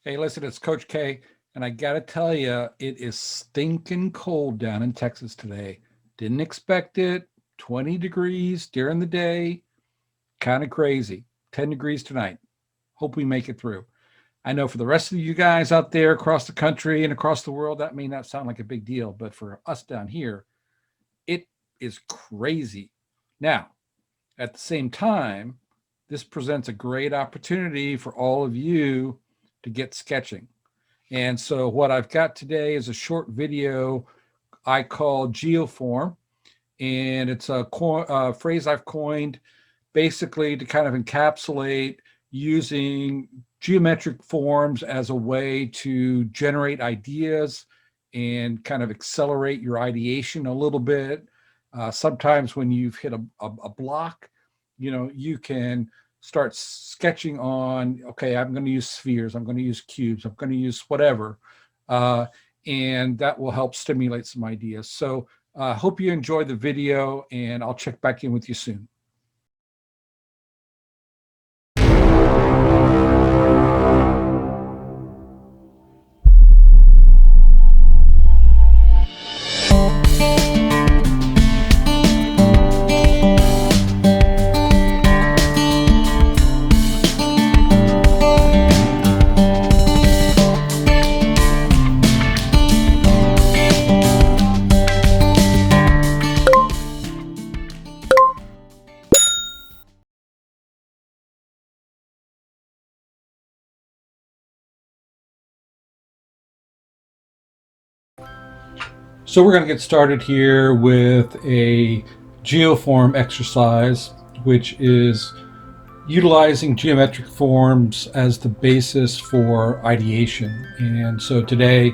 Hey, listen, it's Coach K, and I got to tell you, it is stinking cold down in Texas today. Didn't expect it. 20 degrees during the day. Kind of crazy. 10 degrees tonight. Hope we make it through. I know for the rest of you guys out there across the country and across the world, that may not sound like a big deal, but for us down here, it is crazy. Now, at the same time, this presents a great opportunity for all of you to get sketching. And so, what I've got today is a short video I call GeoForm, and it's a phrase I've coined basically to kind of encapsulate using geometric forms as a way to generate ideas and kind of accelerate your ideation a little bit. Sometimes when you've hit a block, you can start sketching on, okay, I'm going to use spheres, I'm going to use cubes, I'm going to use whatever. Uh, and that will help stimulate some ideas. So hope you enjoy the video, and I'll check back in with you soon. So we're going to get started here with a geoform exercise, which is utilizing geometric forms as the basis for ideation. And so today,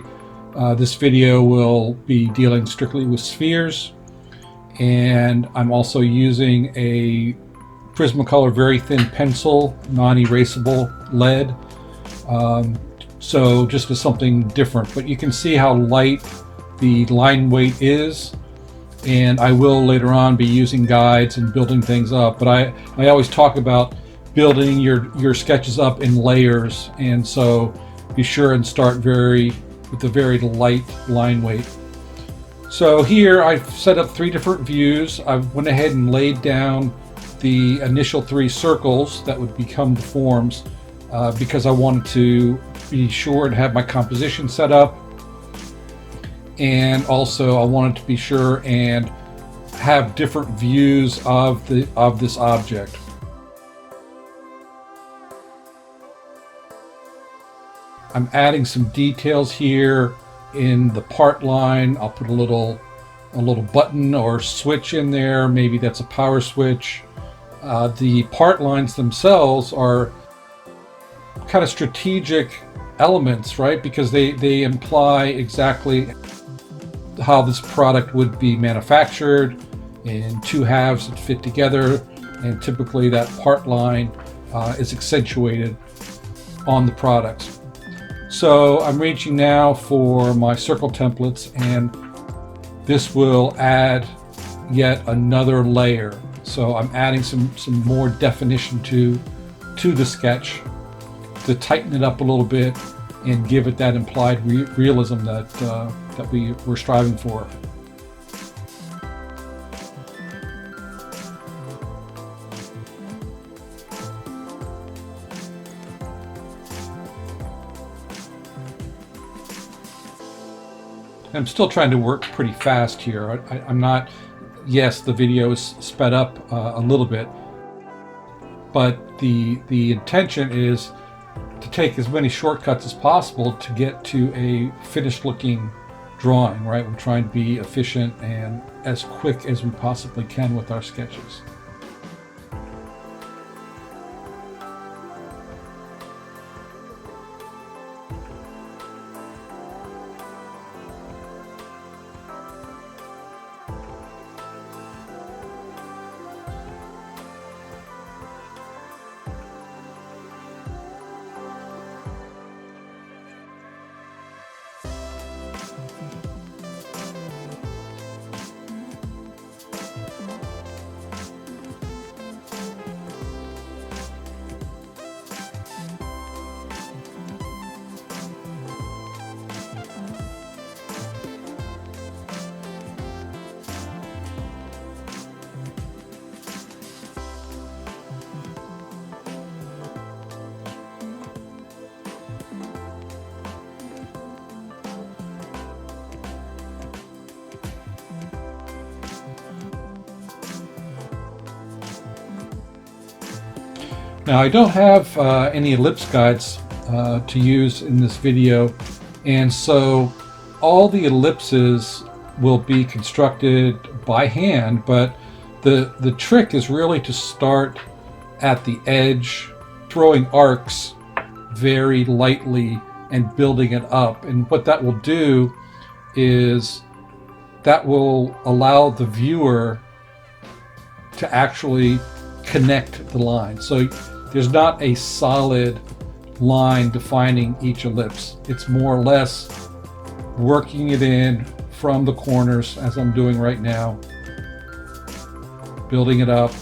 this video will be dealing strictly with spheres, and I'm also using a Prismacolor very thin pencil, non-erasable lead. So just as something different, but you can see how light the line weight is, and I will later on be using guides and building things up, but I always talk about building your sketches up in layers, and so be sure and start with a very light line weight. So here I've set up 3 different views. I went ahead and laid down the initial 3 circles that would become the forms, because I wanted to be sure to have my composition set up, and also I wanted to be sure and have different views of this object. I'm adding some details here in the part line. I'll put a little button or switch in there. Maybe that's a power switch. The part lines themselves are kind of strategic elements, right? Because they imply exactly how this product would be manufactured in 2 halves that fit together, and typically that part line is accentuated on the products. So I'm reaching now for my circle templates, and this will add yet another layer. So I'm adding some more definition to the sketch to tighten it up a little bit and give it that implied realism that we were striving for. I'm still trying to work pretty fast here. I'm not, yes, the video is sped up a little bit, but the intention is to take as many shortcuts as possible to get to a finished looking drawing, right? We're trying to be efficient and as quick as we possibly can with our sketches. Now I don't have any ellipse guides to use in this video, and so all the ellipses will be constructed by hand, but the trick is really to start at the edge, throwing arcs very lightly and building it up. And what that will do is that will allow the viewer to actually connect the line. So there's not a solid line defining each ellipse. It's more or less working it in from the corners, as I'm doing right now, building it up,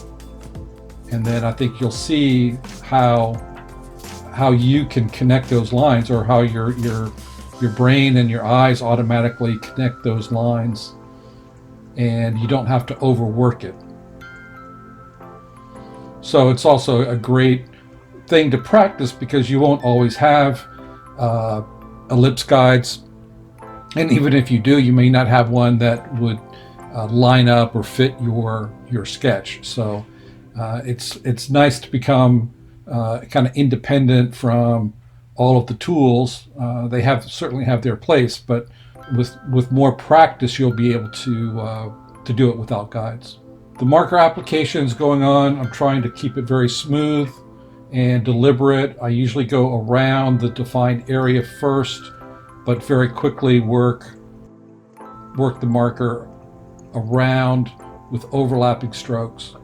and then I think you'll see how you can connect those lines, or how your brain and your eyes automatically connect those lines, and you don't have to overwork it. So it's also a great thing to practice, because you won't always have ellipse guides, and even if you do, you may not have one that would line up or fit your sketch. So it's nice to become kind of independent from all of the tools. They certainly have their place, but with more practice, you'll be able to do it without guides. The marker application is going on. I'm trying to keep it very smooth and deliberate. I usually go around the defined area first, but very quickly work the marker around with overlapping strokes.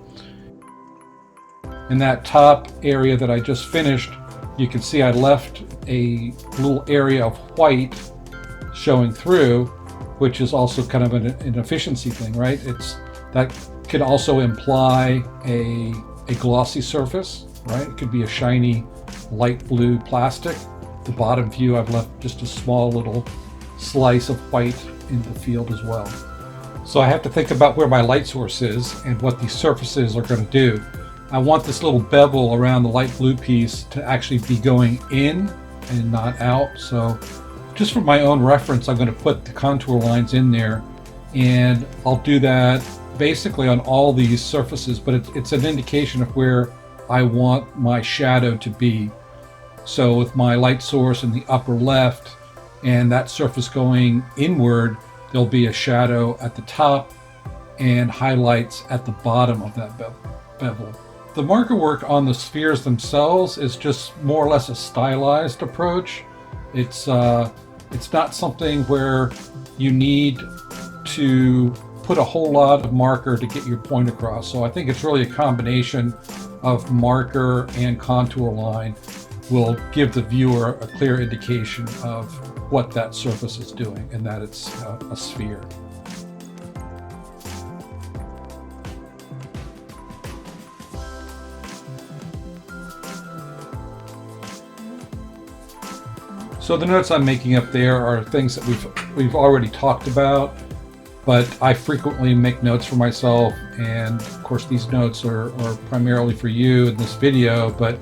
In that top area that I just finished, you can see I left a little area of white showing through, which is also kind of an efficiency thing, right? That could also imply a glossy surface, right? It could be a shiny light blue plastic. The bottom view, I've left just a small little slice of white in the field as well. So I have to think about where my light source is and what these surfaces are going to do. I want this little bevel around the light blue piece to actually be going in and not out. So just for my own reference, I'm going to put the contour lines in there, and I'll do that basically on all these surfaces, but it's an indication of where I want my shadow to be. So with my light source in the upper left and that surface going inward, there'll be a shadow at the top and highlights at the bottom of that bevel. The marker work on the spheres themselves is just more or less a stylized approach. It's not something where you need to put a whole lot of marker to get your point across. So I think it's really a combination of marker and contour line will give the viewer a clear indication of what that surface is doing, and that it's a sphere. So the notes I'm making up there are things that we've already talked about, but I frequently make notes for myself, and of course these notes are primarily for you in this video, but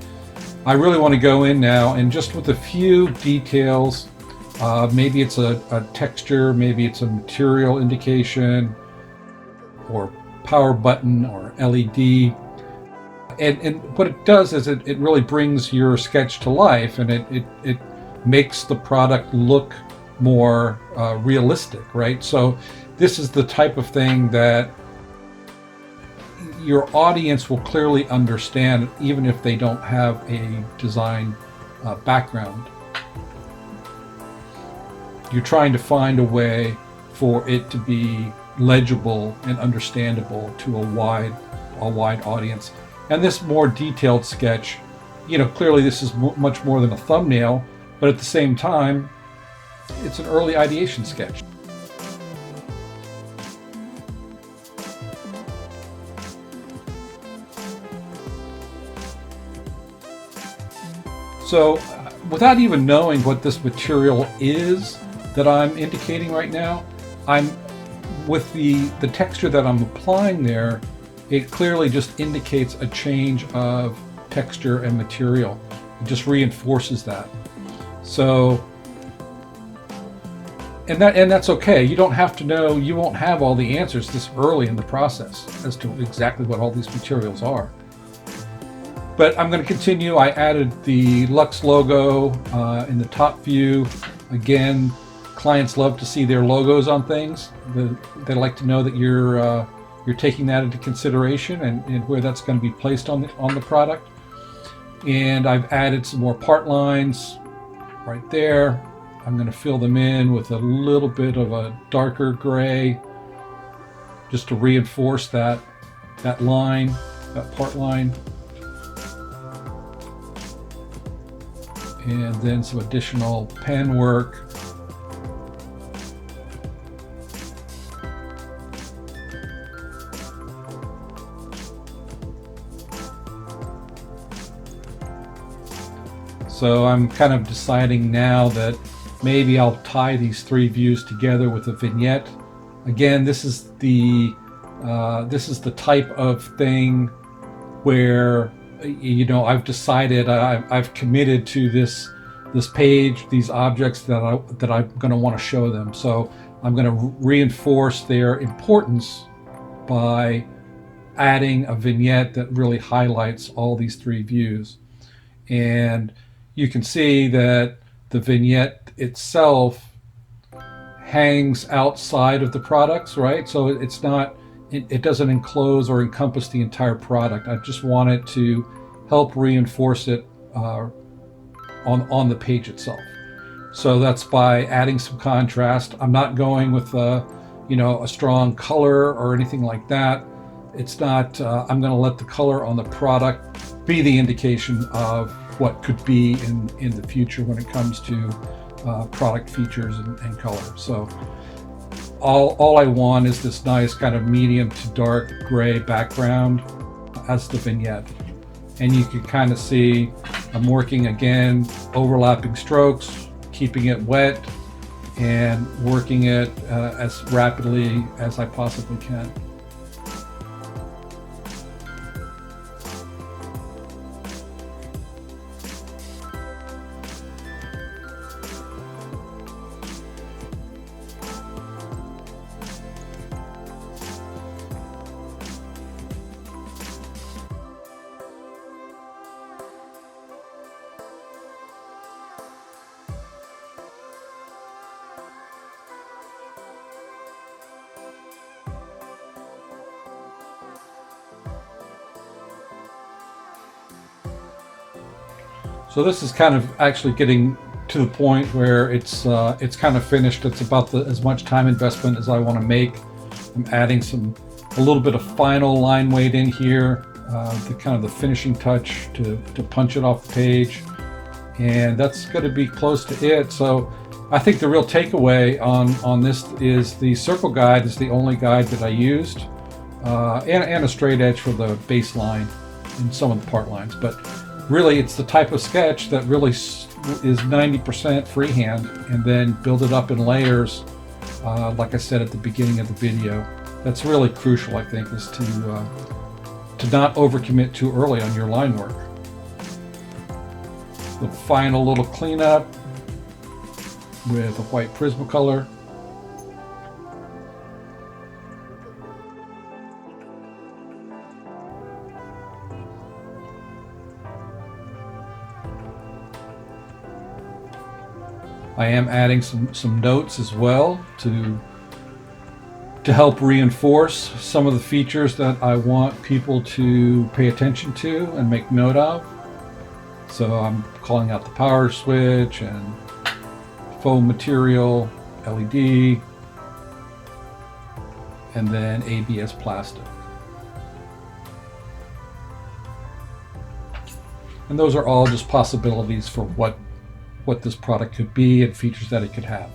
I really want to go in now and just with a few details. Maybe it's a texture, maybe it's a material indication, or power button, or LED. And what it does is it really brings your sketch to life, and it makes the product look more realistic, right? So this is the type of thing that your audience will clearly understand, even if they don't have a design background. You're trying to find a way for it to be legible and understandable to a wide audience. And this more detailed sketch, clearly this is much more than a thumbnail, but at the same time, it's an early ideation sketch. So without even knowing what this material is that I'm indicating right now, I'm with the texture that I'm applying there, it clearly just indicates a change of texture and material. It just reinforces that. So, and that's okay. You don't have to know, you won't have all the answers this early in the process as to exactly what all these materials are. But I'm going to continue. I added the Lux logo in the top view. Again, clients love to see their logos on things. They like to know that you're taking that into consideration and where that's going to be placed on the product. And I've added some more part lines right there. I'm going to fill them in with a little bit of a darker gray just to reinforce that line, that part line. And then some additional pen work. So I'm kind of deciding now that maybe I'll tie these three views together with a vignette. Again, this is the type of thing where, you know, I've decided I've committed to this page, these objects that I'm going to want to show them. So I'm going to reinforce their importance by adding a vignette that really highlights all these three views. And you can see that the vignette itself hangs outside of the products, right? So it's not, it doesn't enclose or encompass the entire product. I just wanted to help reinforce it on the page itself. So that's by adding some contrast. I'm not going with a strong color or anything like that. It's not, I'm going to let the color on the product be the indication of what could be in the future when it comes to product features and color. So all I want is this nice kind of medium to dark gray background as the vignette. And you can kind of see I'm working again, overlapping strokes, keeping it wet, and working it as rapidly as I possibly can. So this is kind of actually getting to the point where it's kind of finished. It's about as much time investment as I want to make. I'm adding a little bit of final line weight in here, the finishing touch to punch it off the page, and that's going to be close to it. So I think the real takeaway on this is the circle guide is the only guide that I used, and a straight edge for the baseline and some of the part lines, but really, it's the type of sketch that really is 90% freehand, and then build it up in layers, like I said at the beginning of the video. That's really crucial, I think, is to not overcommit too early on your line work. The final little cleanup with a white Prismacolor. I am adding some notes as well to help reinforce some of the features that I want people to pay attention to and make note of. So I'm calling out the power switch and foam material, LED, and then ABS plastic. And those are all just possibilities for what this product could be and features that it could have.